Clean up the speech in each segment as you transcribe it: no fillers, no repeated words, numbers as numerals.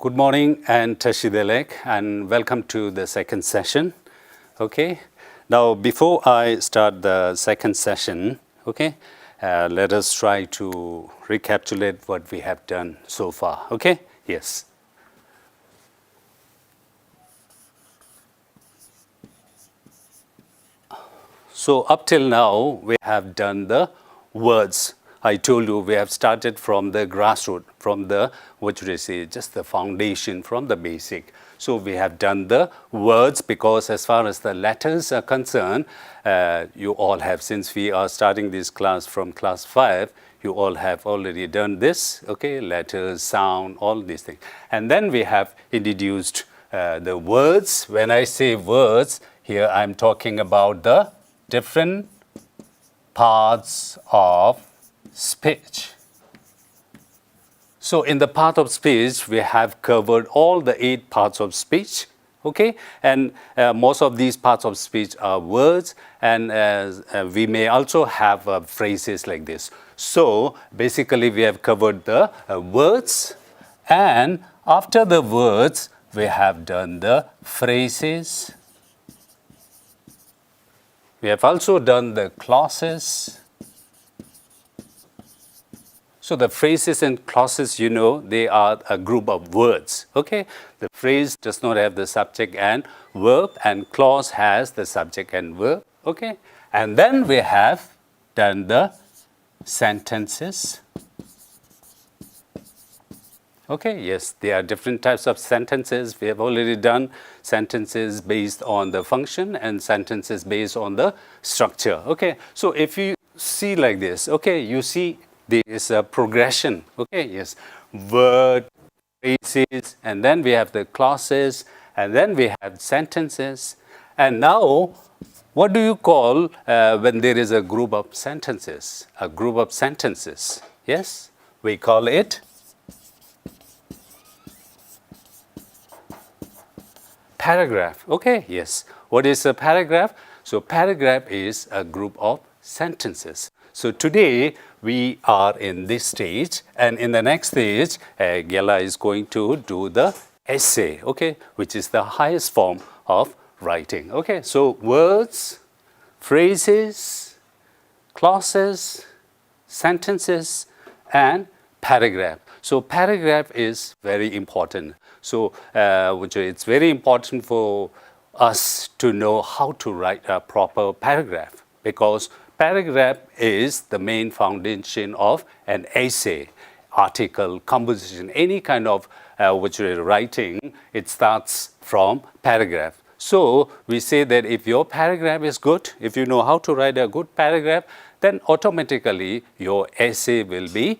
Good morning and Tashidelek, and welcome to the second session. Okay. Now, before I start the second session, okay, let us try to recapitulate what we have done so far. Okay. Yes. So up till now, we have done the words. I told you we have started from the grassroots, from the, what should I say, just the foundation, from the basic. So we have done the words because as far as the letters are concerned, you all have, since we are starting this class from class 5, you all have already done this, okay, letters, sound, all these things. And then we have introduced the words. When I say words, here I'm talking about the different parts of speech. So in the part of speech, we have covered all the 8 parts of speech, okay? And most of these parts of speech are words, and we may also have phrases like this. So basically, we have covered the words, and after the words, we have done the phrases. We have also done the clauses. So the phrases and clauses, you know, they are a group of words, okay? The phrase does not have the subject and verb, and clause has the subject and verb, okay? And then we have done the sentences. Okay, yes, there are different types of sentences. We have already done sentences based on the function and sentences based on the structure, okay? So if you see like this, okay, you see there is a progression, okay, yes, word, phrases, and then we have the clauses, and then we have sentences. And now, what do you call when there is a group of sentences? A group of sentences, yes? We call it paragraph, okay, yes. What is a paragraph? So paragraph is a group of sentences. So today we are in this stage, and in the next stage, Gela is going to do the essay, okay, which is the highest form of writing, okay. So words, phrases, clauses, sentences, and paragraph. So paragraph is very important. So it's very important for us to know how to write a proper paragraph, because paragraph is the main foundation of an essay, article, composition, any kind of writing. It starts from paragraph. So we say that if your paragraph is good, if you know how to write a good paragraph, then automatically your essay will be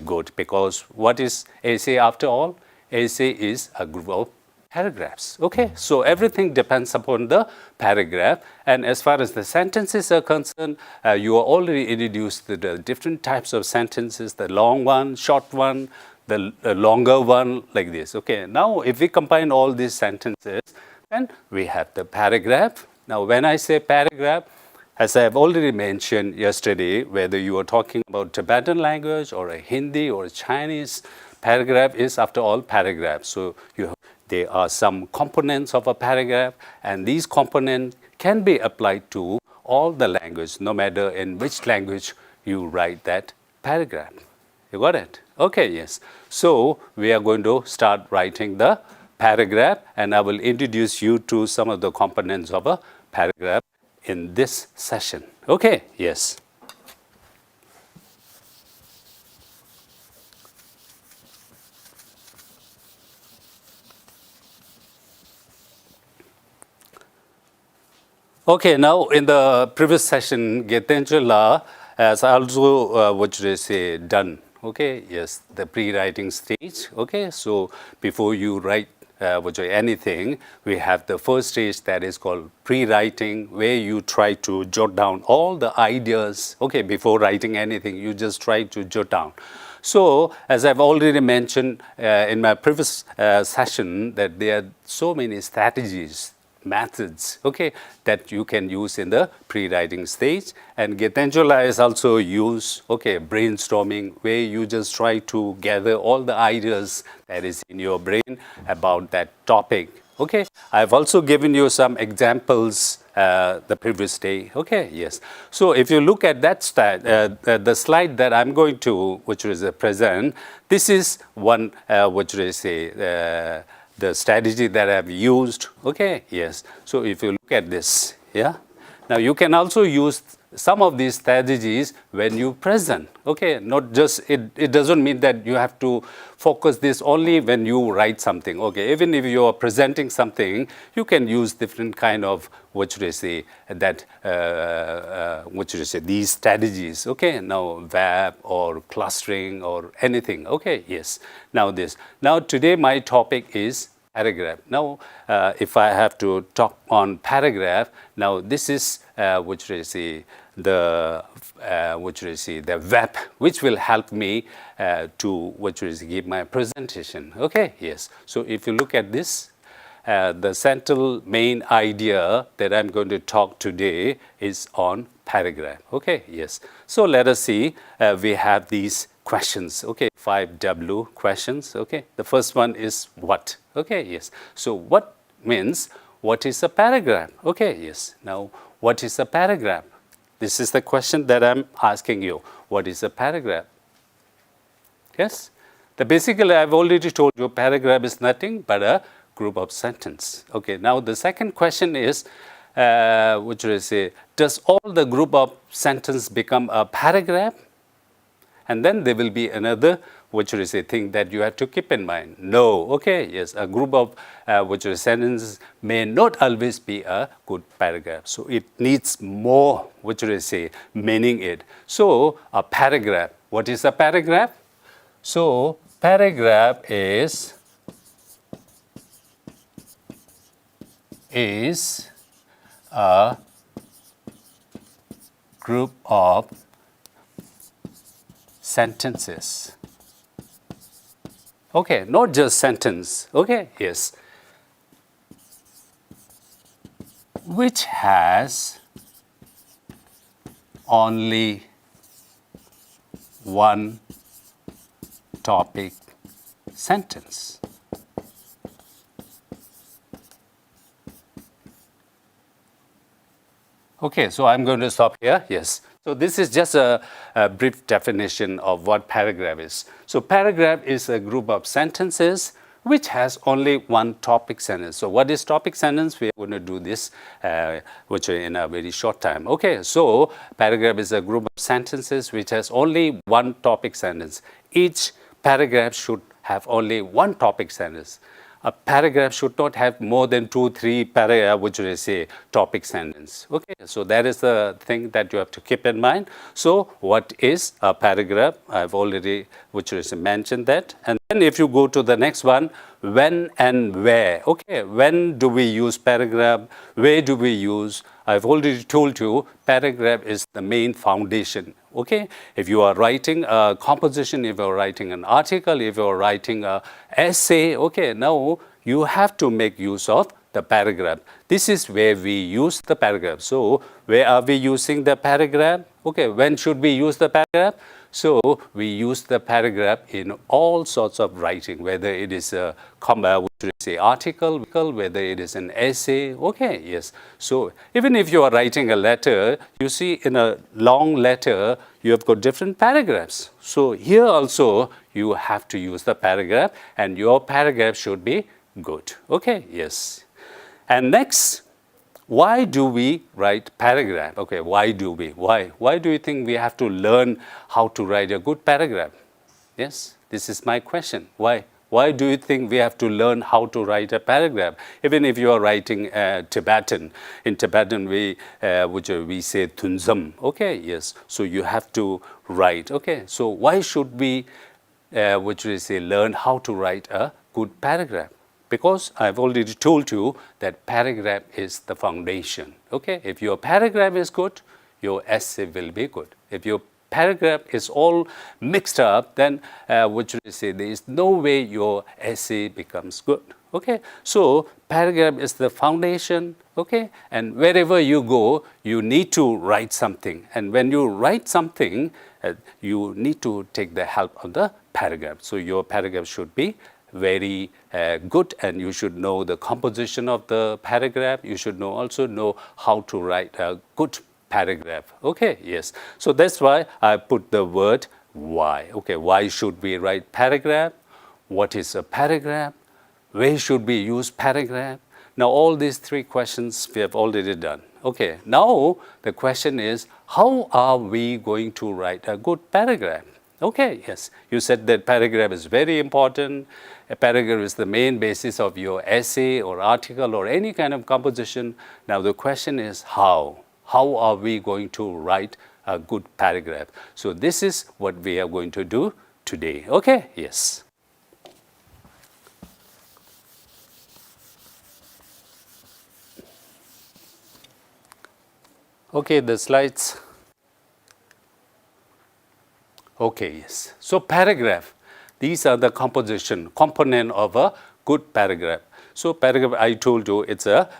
good, because what is essay after all? Essay is a group of paragraphs, okay? So everything depends upon the paragraph. And as far as the sentences are concerned, you are already introduced to the different types of sentences, the long one, short one, the longer one, like this, okay? Now, if we combine all these sentences, then we have the paragraph. Now, when I say paragraph, as I have already mentioned yesterday, whether you are talking about Tibetan language or a Hindi or a Chinese, paragraph is after all paragraph. So there are some components of a paragraph, and these components can be applied to all the language, no matter in which language you write that paragraph. You got it? Okay, yes. So we are going to start writing the paragraph, and I will introduce you to some of the components of a paragraph in this session. Okay, yes. Okay, now in the previous session, Getenjala has also, done, okay, yes, the pre-writing stage, okay. So before you write anything, we have the first stage that is called pre-writing, where you try to jot down all the ideas, okay, before writing anything, you just try to jot down. So, as I've already mentioned in my previous session, that there are so many strategies methods, okay, that you can use in the pre-writing stage. And Gitanjula is also use, okay, brainstorming, where you just try to gather all the ideas that is in your brain about that topic. Okay, I've also given you some examples the previous day. Okay, yes. So if you look at that the slide that I'm going to, which is present, this is one, which is the strategy that I've used. Okay, yes. So if you look at this, yeah. Now you can also use some of these strategies when you present. Okay, not just, it doesn't mean that you have to focus this only when you write something. Okay, even if you are presenting something, you can use different kind of, what should I say, that, what should I say, these strategies. Okay, now verb or clustering or anything. Okay, yes. Now today my topic is paragraph. Now, if I have to talk on paragraph, now this is, what should I say, the web, which will help me to, what should I say, give my presentation. Okay, yes. So if you look at this, the central main idea that I'm going to talk today is on paragraph. Okay, yes. So let us see, we have these questions. Okay, 5W questions. Okay, the first one is what? Okay, yes. So what means, what is a paragraph? Okay, yes. Now, what is a paragraph? This is the question that I'm asking you. What is a paragraph? Yes? Basically, I've already told you, paragraph is nothing but a group of sentence. Okay, now the second question is, what should I say, does all the group of sentence become a paragraph? And then there will be another, what should I say, thing that you have to keep in mind. No, okay, yes, a group of, what should I say, sentences may not always be a good paragraph. So it needs more, what should I say, meaning it. So a paragraph, what is a paragraph? So paragraph is a group of sentences. Okay, not just sentence. Okay, yes. Which has only one topic sentence. Okay, so I'm going to stop here. Yes. So this is just a brief definition of what paragraph is. So paragraph is a group of sentences which has only one topic sentence. So what is topic sentence? We are going to do this which in a very short time. Okay, so paragraph is a group of sentences which has only one topic sentence. Each paragraph should have only one topic sentence. A paragraph should not have more than 2-3 paragraph, which would say topic sentence. Okay, so that is the thing that you have to keep in mind. So what is a paragraph? I've already, which is mentioned that. And then if you go to the next one, when and where. Okay, when do we use paragraph? Where do we use? I've already told you, paragraph is the main foundation. Okay, if you are writing a composition, if you are writing an article, if you are writing an essay, okay, now you have to make use of the paragraph. This is where we use the paragraph. So, where are we using the paragraph? Okay, when should we use the paragraph? So, we use the paragraph in all sorts of writing, whether it is a article, whether it is an essay. Okay, yes. So, even if you are writing a letter, you see in a long letter, you have got different paragraphs. So, here also, you have to use the paragraph, and your paragraph should be good. Okay, yes. And next, why do we write paragraph? Okay, why do we? Why? Why do you think we have to learn how to write a good paragraph? Yes, this is my question. Why? Why do you think we have to learn how to write a paragraph? Even if you are writing Tibetan, in Tibetan we say tunzam. Okay, yes. So you have to write. Okay, so why should we, learn how to write a good paragraph? Because I've already told you that paragraph is the foundation. Okay, if your paragraph is good, your essay will be good. If your paragraph is all mixed up, then there is no way your essay becomes good. Okay, so paragraph is the foundation. Okay, and wherever you go, you need to write something. And when you write something, you need to take the help of the paragraph. So your paragraph should be very good, and you should know the composition of the paragraph. You should also know how to write a good paragraph. Okay, yes. So that's why I put the word why. Okay, why should we write paragraph? What is a paragraph? Where should we use paragraph? Now all these three questions we have already done. Okay, now the question is, how are we going to write a good paragraph? Okay, yes, you said that paragraph is very important. A paragraph is the main basis of your essay or article or any kind of composition. Now the question is how? How are we going to write a good paragraph? So this is what we are going to do today. Okay, yes. Okay, the slides. Okay, yes. So paragraph, these are the component of a good paragraph. So paragraph, I told you, it's a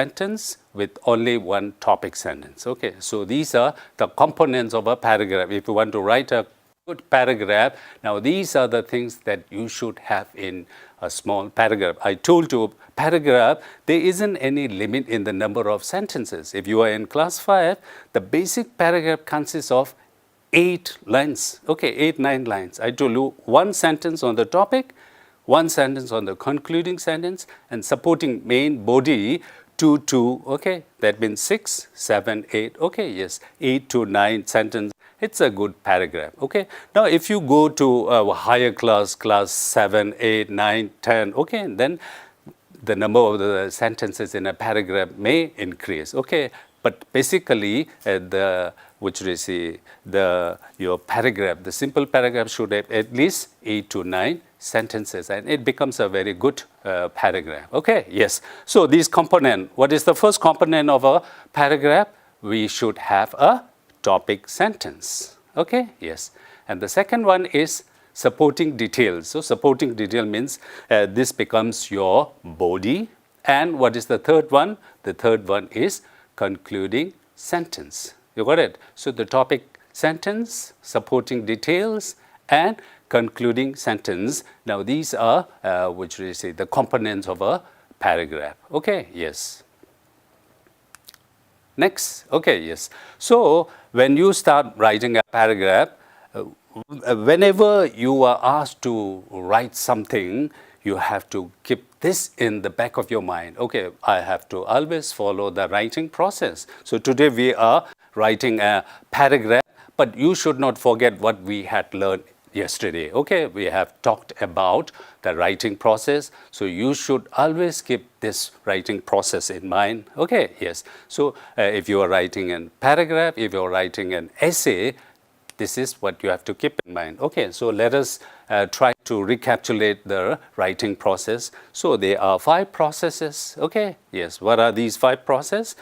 sentence with only one topic sentence. Okay, so these are the components of a paragraph. If you want to write a good paragraph, now these are the things that you should have in a small paragraph. I told you, paragraph, there isn't any limit in the number of sentences. If you are in class 5, the basic paragraph consists of 8 lines. Okay, 8, 9 lines. I told you one sentence on the topic, one sentence on the concluding sentence, and supporting main body 2, 2. Okay, that means 6, 7, 8. Okay, yes, 8 to 9 sentence. It's a good paragraph. Okay, now if you go to a higher class, class 7, 8, 9, 10, okay, then the number of the sentences in a paragraph may increase. Okay, but basically your paragraph, the simple paragraph should have at least 8 to 9 sentences, and it becomes a very good paragraph. Okay, yes. So these component, what is the first component of a paragraph? We should have a topic sentence. Okay, yes. And the second one is supporting details. So supporting detail means this becomes your body. And what is the third one? The third one is concluding sentence. You got it? So the topic sentence, supporting details, and concluding sentence. Now these are the components of a paragraph. Okay, yes. Next, okay, yes. So when you start writing a paragraph, whenever you are asked to write something, you have to keep this in the back of your mind. Okay, I have to always follow the writing process. So today we are writing a paragraph, but you should not forget what we had learned yesterday. Okay, we have talked about the writing process. So you should always keep this writing process in mind. Okay, yes. So if you are writing a paragraph, if you are writing an essay, this is what you have to keep in mind. Okay, so let us try to recapitulate the writing process. So there are 5 processes. Okay, yes. What are these 5 processes?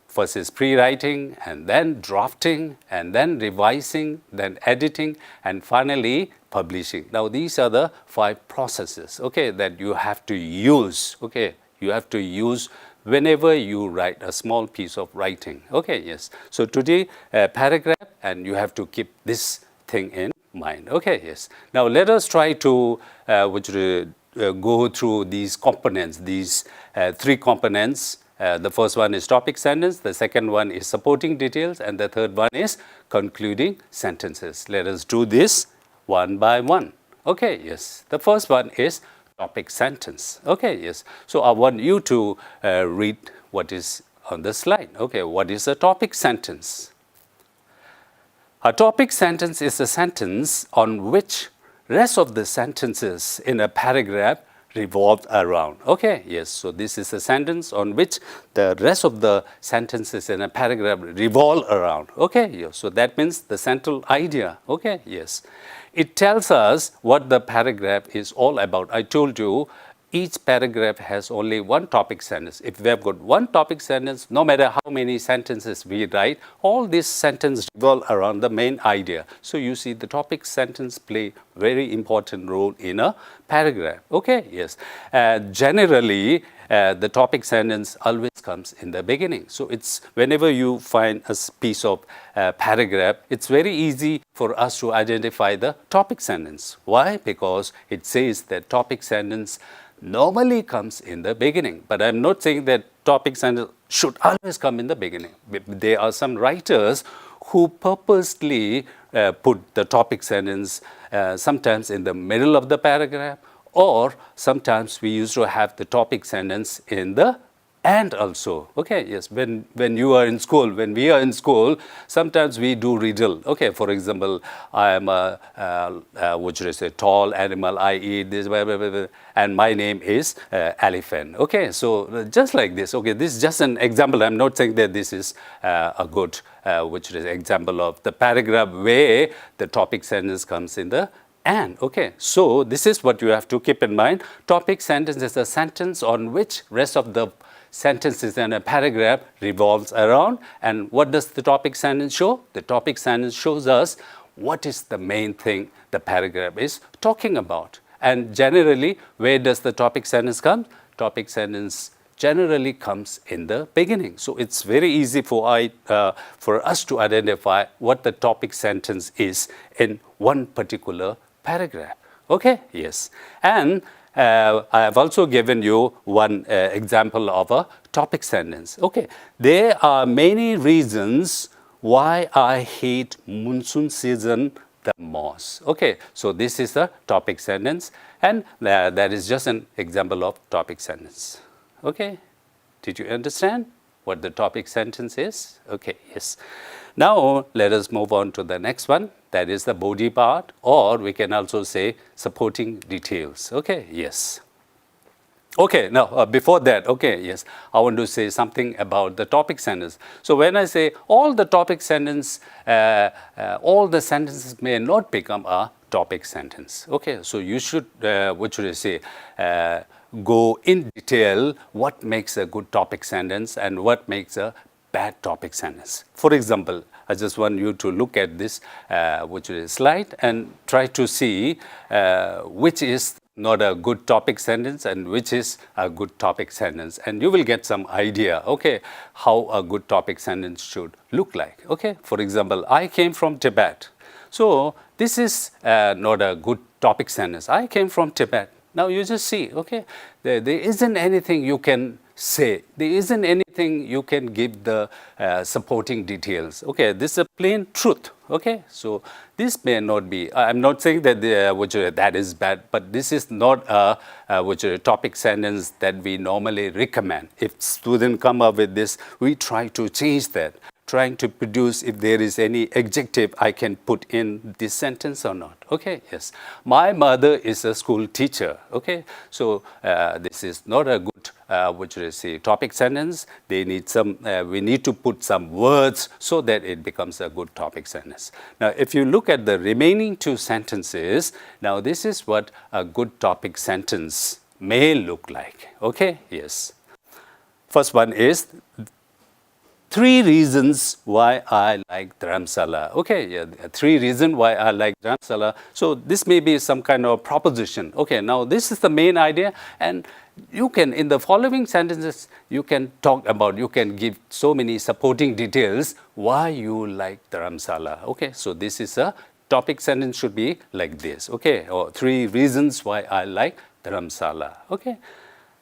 First is pre-writing, and then drafting, and then revising, then editing, and finally publishing. Now these are the 5 processes, okay, that you have to use. Okay, you have to use whenever you write a small piece of writing. Okay, yes. So today paragraph, and you have to keep this thing in mind. Okay, yes. Now let us try to go through these components, these 3 components. The first one is topic sentence, the second one is supporting details, and the third one is concluding sentences. Let us do this one by one. Okay, yes. The first one is topic sentence. Okay, yes. So I want you to read what is on the slide. Okay, what is a topic sentence? A topic sentence is a sentence on which rest of the sentences in a paragraph revolved around. Okay, yes. So this is a sentence on which the rest of the sentences in a paragraph revolve around. Okay, yes. So that means the central idea. Okay, yes. It tells us what the paragraph is all about. I told you each paragraph has only one topic sentence. If we have got one topic sentence, no matter how many sentences we write, all these sentences revolve around the main idea. So you see the topic sentence play very important role in a paragraph. Okay, yes. Generally, the topic sentence always comes in the beginning. So it's whenever you find a piece of paragraph, it's very easy for us to identify the topic sentence. Why? Because it says that topic sentence normally comes in the beginning. But I'm not saying that topic sentence should always come in the beginning. There are some writers who purposely put the topic sentence sometimes in the middle of the paragraph, or sometimes we used to have the topic sentence in the end also. Okay, yes, when you are in school, when we are in school, sometimes we do riddle. Okay, for example, I am a what should I say, tall animal, I eat this, blah, blah, blah, blah, and my name is elephant. Okay, so just like this. Okay, this is just an example. I'm not saying that this is a good which is example of the paragraph where the topic sentence comes in the and. Okay, so this is what you have to keep in mind. Topic sentence is a sentence on which rest of the sentences in a paragraph revolves around. And what does the topic sentence show? The topic sentence shows us what is the main thing the paragraph is talking about. And generally, where does the topic sentence come? Topic sentence generally comes in the beginning. So it's very easy for us to identify what the topic sentence is in one particular paragraph. Okay, yes. And I have also given you one example of a topic sentence. Okay, there are many reasons why I hate monsoon season the most. Okay, so this is a topic sentence, and that is just an example of topic sentence. Okay, did you understand what the topic sentence is? Okay, yes. Now let us move on to the next one. That is the body part, or we can also say supporting details. Okay, yes. Okay, now before that, okay, yes, I want to say something about the topic sentence. So when I say all the topic sentence, all the sentences may not become a topic sentence. Okay, so you should, what should I say, go in detail what makes a good topic sentence and what makes a bad topic sentence. For example, I just want you to look at this which is slide and try to see which is not a good topic sentence and which is a good topic sentence, and you will get some idea, okay, how a good topic sentence should look like. Okay, for example, I came from Tibet. So this is not a good topic sentence. I came from Tibet. Now you just see, okay, there isn't anything you can say. There isn't anything you can give the supporting details. Okay, this is a plain truth. Okay, so this may not be, I'm not saying that that is bad, but this is not a topic sentence that we normally recommend. If students come up with this, we try to change that, trying to produce if there is any adjective I can put in this sentence or not. Okay, yes. My mother is a school teacher. Okay, so this is not a good topic sentence. They need some, we need to put some words so that it becomes a good topic sentence. Now, if you look at the remaining two sentences, now this is what a good topic sentence may look like. Okay, yes. First one is 3 reasons why I like Dharamsala. Okay, yeah, 3 reasons why I like Dharamsala. So this may be some kind of proposition. Okay, now this is the main idea, and you can, in the following sentences, you can talk about, you can give so many supporting details why you like Dharamsala. Okay, so this is a topic sentence should be like this. Okay, or 3 reasons why I like Dharamsala. Okay.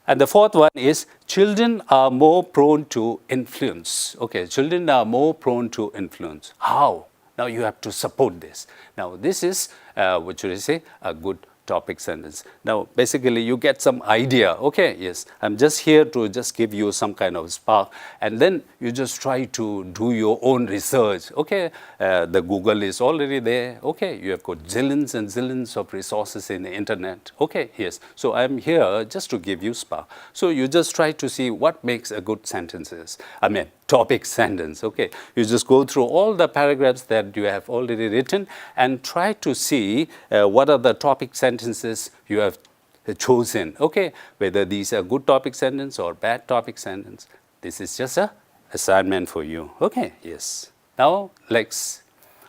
And the fourth one is children are more prone to influence. Okay, children are more prone to influence. How? Now you have to support this. Now this is, what should I say, a good topic sentence. Now basically you get some idea. Okay, yes, I'm just here to just give you some kind of spark, and then you just try to do your own research. Okay, the Google is already there. Okay, you have got zillions and zillions of resources in the internet. Okay, yes, so I'm here just to give you spark. So you just try to see what makes a good sentences. Topic sentence. Okay, you just go through all the paragraphs that you have already written and try to see what are the topic sentences you have chosen, okay, whether these are good topic sentence or bad topic sentence. This is just a assignment for you. Okay, yes. Now let's,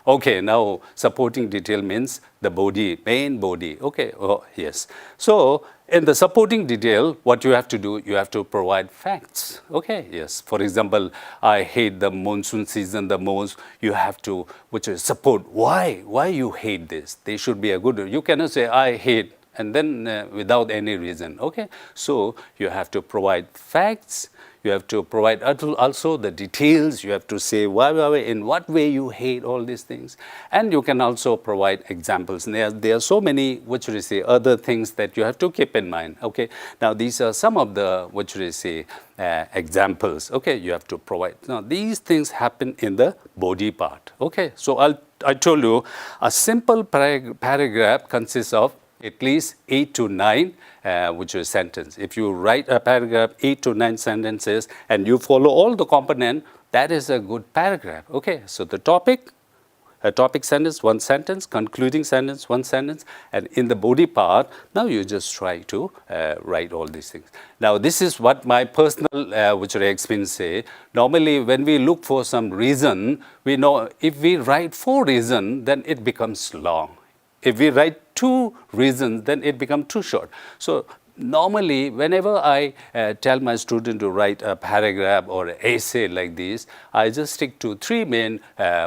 okay, now supporting detail means the body, main body. Okay, oh, yes. So in the supporting detail, what you have to do, you have to provide facts. Okay, yes. For example, I hate the monsoon season the most. You have to, which is support. Why you hate this? They should be a good. You cannot say I hate and then without any reason. Okay, so you have to provide facts. You have to provide also the details. You have to say why, in what way you hate all these things. And you can also provide examples. And there are so many, what should I say, other things that you have to keep in mind. Okay. Now, these are some of the, what should I say, examples. Okay. You have to provide. Now, these things happen in the body part. Okay. So, I told you a simple paragraph consists of at least 8 to 9, which is sentence. If you write a paragraph, 8 to 9 sentences, and you follow all the component, that is a good paragraph. Okay, so the topic, a topic sentence, one sentence, concluding sentence, one sentence, and in the body part, now you just try to write all these things. Now, this is what my personal, which I experience say. Normally, when we look for some reason, we know if we write 4 reasons, then it becomes long. If we write 2 reasons, then it becomes too short. So normally, whenever I tell my student to write a paragraph or an essay like this, I just stick to 3 main,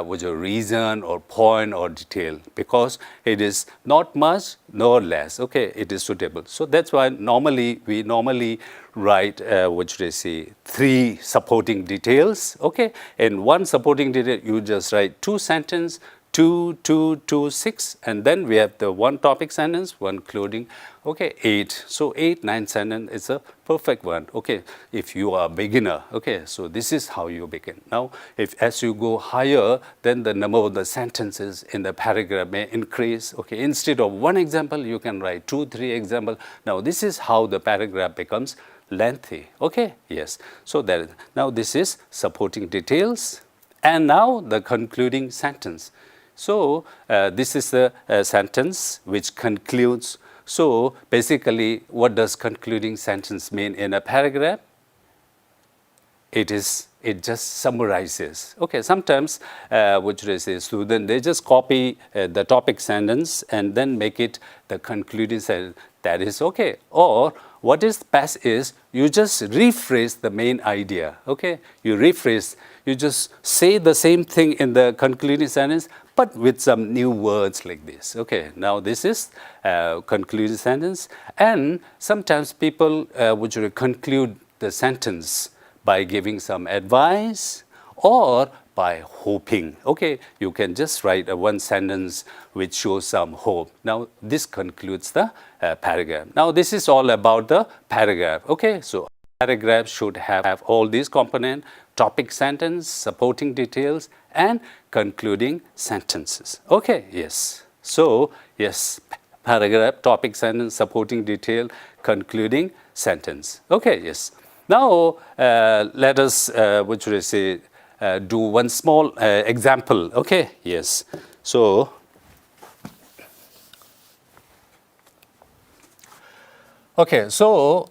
which are reason or point or detail, because it is not much nor less. Okay, it is suitable. So that's why we normally write, what should I say, 3 supporting details. Okay, in one supporting detail, you just write 2 sentences. 2, 2, 2, 6, and then we have the one topic sentence, one concluding, okay, 8. So 8, 9 sentence is a perfect one, okay, if you are a beginner, okay, so this is how you begin. Now, if as you go higher, then the number of the sentences in the paragraph may increase, okay, instead of 1 example, you can write 2, 3 examples. Now, this is how the paragraph becomes lengthy, okay, yes. So now this is supporting details, and now the concluding sentence. So, this is the sentence which concludes. So, basically, what does concluding sentence mean in a paragraph? It just summarizes. Okay, sometimes, what should I say, student, they just copy the topic sentence and then make it the concluding sentence. That is okay. Or what is best is you just rephrase the main idea. Okay, you rephrase, you just say the same thing in the concluding sentence, but with some new words like this. Okay, now this is concluding sentence, and sometimes people would conclude the sentence by giving some advice or by hoping. Okay, you can just write a 1 sentence which shows some hope. Now, this concludes the paragraph. Now, this is all about the paragraph. Okay, so paragraph should have all these components: topic sentence, supporting details, and concluding sentences. Okay, yes. So, yes, paragraph, topic sentence, supporting detail, concluding sentence. Okay, yes. Now, let us, what should I say, do one small example. Okay, yes. So, okay, so,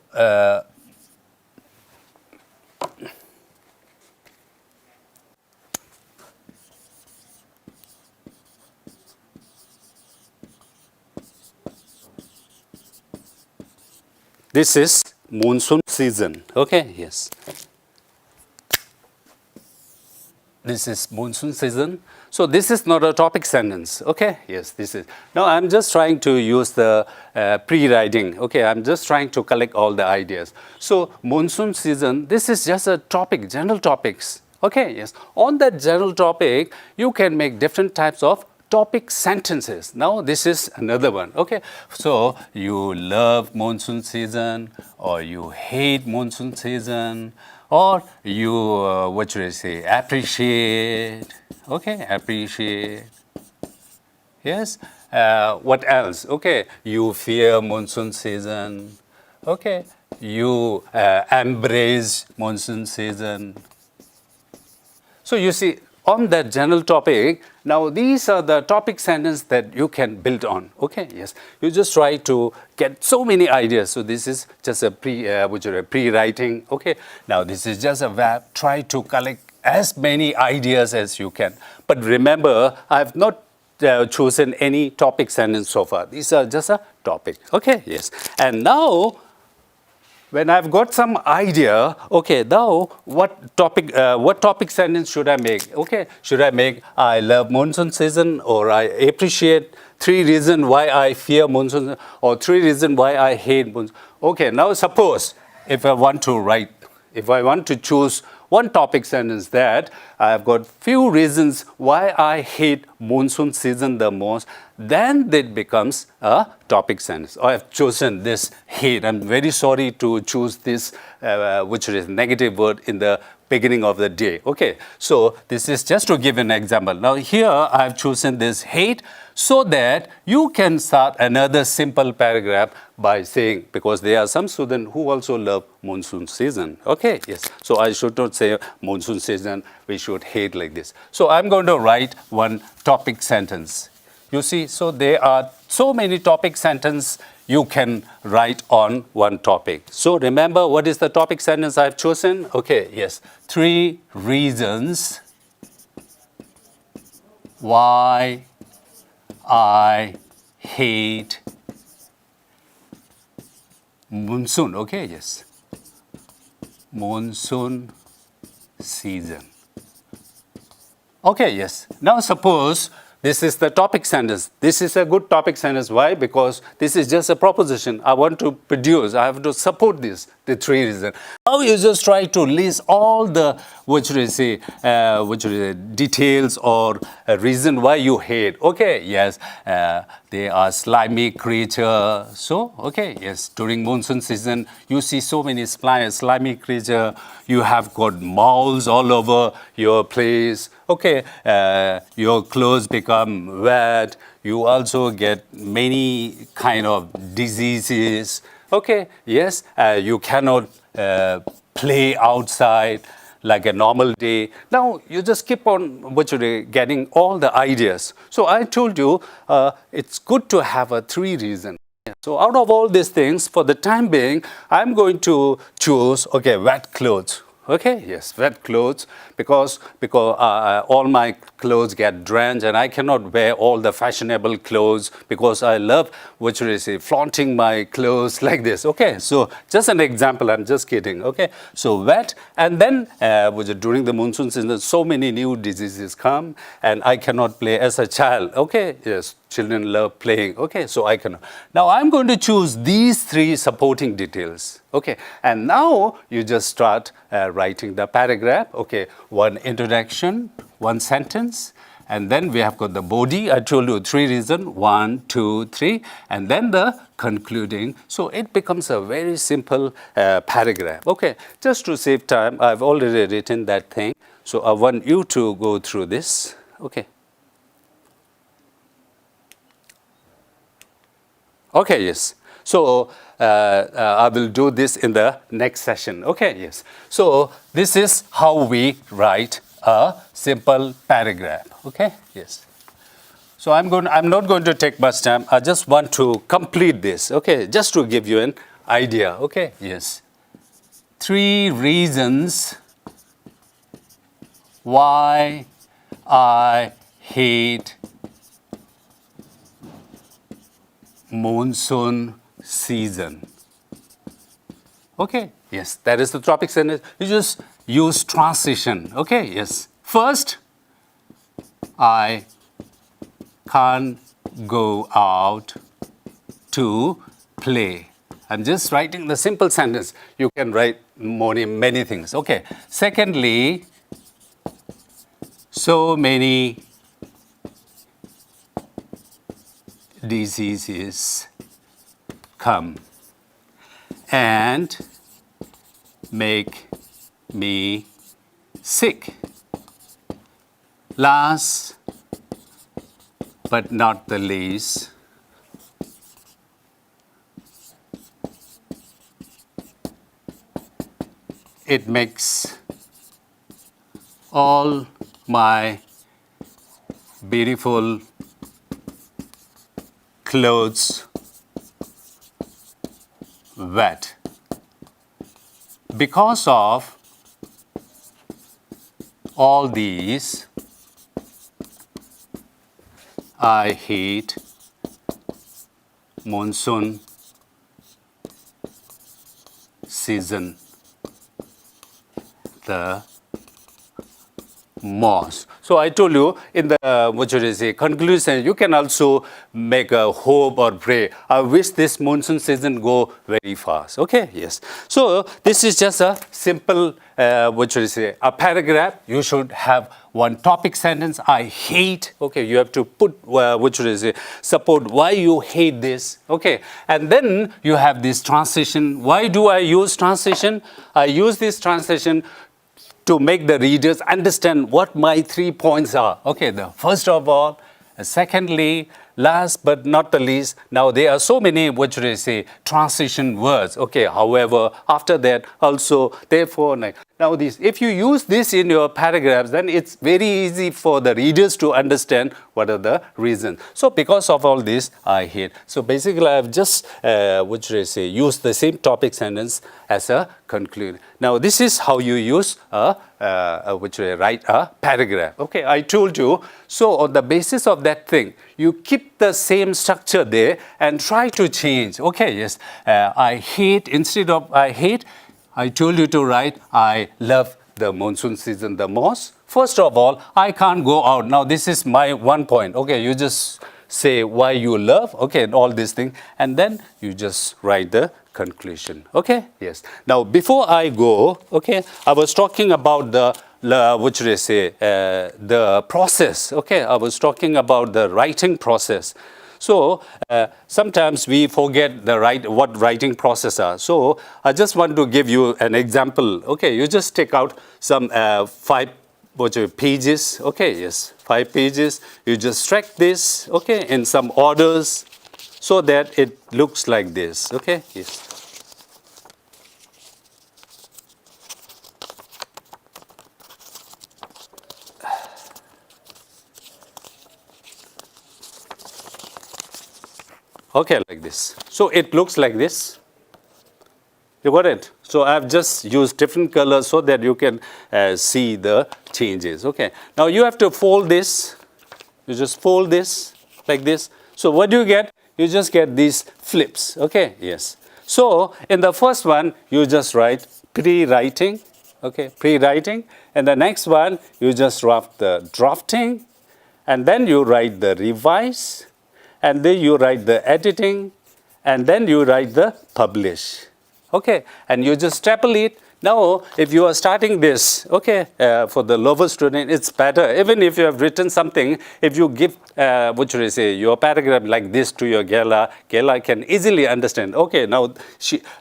this is monsoon season. Okay, yes. This is monsoon season. So this is not a topic sentence. Okay, yes, this is. Now I'm just trying to use the pre-writing. Okay, I'm just trying to collect all the ideas. So monsoon season, this is just a topic, general topics. Okay, yes. On that general topic, you can make different types of topic sentences. Now this is another one. Okay, so you love monsoon season, or you hate monsoon season, or you what should I say, appreciate. Okay, appreciate. Yes. What else? Okay, you fear monsoon season. Okay, you embrace monsoon season. So you see, on that general topic, now these are the topic sentences that you can build on. Okay, yes. You just try to get so many ideas. So this is just a pre-writing. Okay, now this is just a verb. Try to collect as many ideas as you can. But remember, I've not chosen any topic sentence so far. These are just a topic. Okay, yes. And now, when I've got some idea, okay, now what topic sentence should I make? Okay, should I make I love monsoon season, or I appreciate 3 reasons why I fear monsoon, or 3 reasons why I hate monsoon? Okay, now suppose if I want to choose one topic sentence that I've got few reasons why I hate monsoon season the most, then it becomes a topic sentence. I have chosen this hate. I'm very sorry to choose this, which is negative word in the beginning of the day. Okay, so this is just to give an example. Now here I've chosen this hate so that you can start another simple paragraph by saying, because there are some students who also love monsoon season. Okay, yes. So I should not say monsoon season, we should hate like this. So I'm going to write one topic sentence. You see, so there are so many topic sentences you can write on one topic. So remember, what is the topic sentence I've chosen? Okay, yes. 3 reasons why I hate monsoon. Okay, yes. Monsoon season. Okay, yes. Now suppose this is the topic sentence. This is a good topic sentence. Why? Because this is just a proposition. I want to produce. I have to support this, the 3 reasons. Now you just try to list all the, details or a reason why you hate. Okay, yes, they are slimy creature. So, okay, yes, during monsoon season, you see so many slimy creature. You have got moles all over your place. Okay, your clothes become wet. You also get many kind of diseases. Okay, yes, you cannot play outside like a normal day. Now, you just keep on getting all the ideas. So I told you, it's good to have a 3 reasons. So out of all these things, for the time being, I'm going to choose, okay, wet clothes. Okay, yes, wet clothes, because all my clothes get drenched and I cannot wear all the fashionable clothes because I love, flaunting my clothes like this. Okay, so just an example, I'm just kidding. Okay, so wet, and then during the monsoon season, so many new diseases come and I cannot play as a child. Okay, yes, children love playing. Okay, so I cannot. Now I'm going to choose these 3 supporting details. Okay, and now you just start writing the paragraph. Okay, one introduction, one sentence, and then we have got the body. I told you 3 reasons, 1, 2, 3, and then the concluding. So it becomes a very simple paragraph. Okay, just to save time, I've already written that thing. So I want you to go through this. Okay. Okay, yes. So I will do this in the next session. Okay, yes. So this is how we write a simple paragraph. Okay, yes. So I'm not going to take much time. I just want to complete this. Okay, just to give you an idea. Okay, yes. 3 reasons why I hate monsoon season. Okay, yes, that is the topic sentence. You just use transition. Okay, yes. First, I can't go out to play. I'm just writing the simple sentence. You can write many things. Okay. Secondly, so many diseases come and make me sick. Last but not the least, it makes all my beautiful clothes wet. Because of all these, I hate monsoon season the most. So I told you in the conclusion, you can also make a hope or pray. I wish this monsoon season go very fast. Okay, yes. So this is just a simple a paragraph. You should have one topic sentence. I hate. Okay, you have to put support why you hate this. Okay, and then you have this translation. Why do I use translation? I use this translation to make the readers understand what my 3 points are. Okay, the first of all, secondly, last but not the least, now there are so many, transition words. Okay, however, after that, also, therefore, now this, if you use this in your paragraphs, then it's very easy for the readers to understand what are the reasons. So because of all this, I hate. So basically, I've just, used the same topic sentence as a conclude. Now, this is how you use write a paragraph. Okay, I told you. So on the basis of that thing, you keep the same structure there and try to change. Okay, yes. I hate, instead of I hate, I told you to write, I love the monsoon season the most. First of all, I can't go out. Now, this is my 1 point. Okay, you just say why you love, okay, and all these things. And then you just write the conclusion. Okay, yes. Now, before I go, okay, I was talking about the process. Okay, I was talking about the writing process. So sometimes we forget what writing process are. So I just want to give you an example. Okay, you just take out some 5 pages. Okay, yes, 5 pages. You just track this, okay, in some orders so that it looks like this. Okay, yes. Okay, like this. So it looks like this. You got it? So I've just used different colors so that you can see the changes. Okay. Now you have to fold this. You just fold this like this. So what do you get? You just get these flips. Okay. Yes. So in the first one, you just write pre-writing. Okay. Pre-writing. And the next one, you just write the drafting. And then you write the revise. And then you write the editing, and then you write the publish. Okay, and you just staple it. Now, if you are starting this, okay, for the lower student, it's better. Even if you have written something, if you give, your paragraph like this to your Gela can easily understand. Okay, now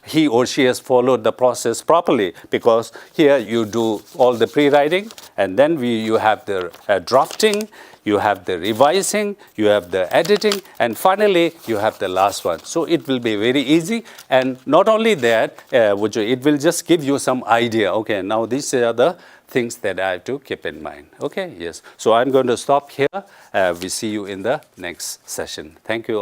he or she has followed the process properly, because here you do all the pre-writing, and then you have the drafting, you have the revising, you have the editing, and finally, you have the last one. So it will be very easy. And not only that, it will just give you some idea. Okay, now these are the things that I have to keep in mind. Okay, yes. So I'm going to stop here. We see you in the next session. Thank you.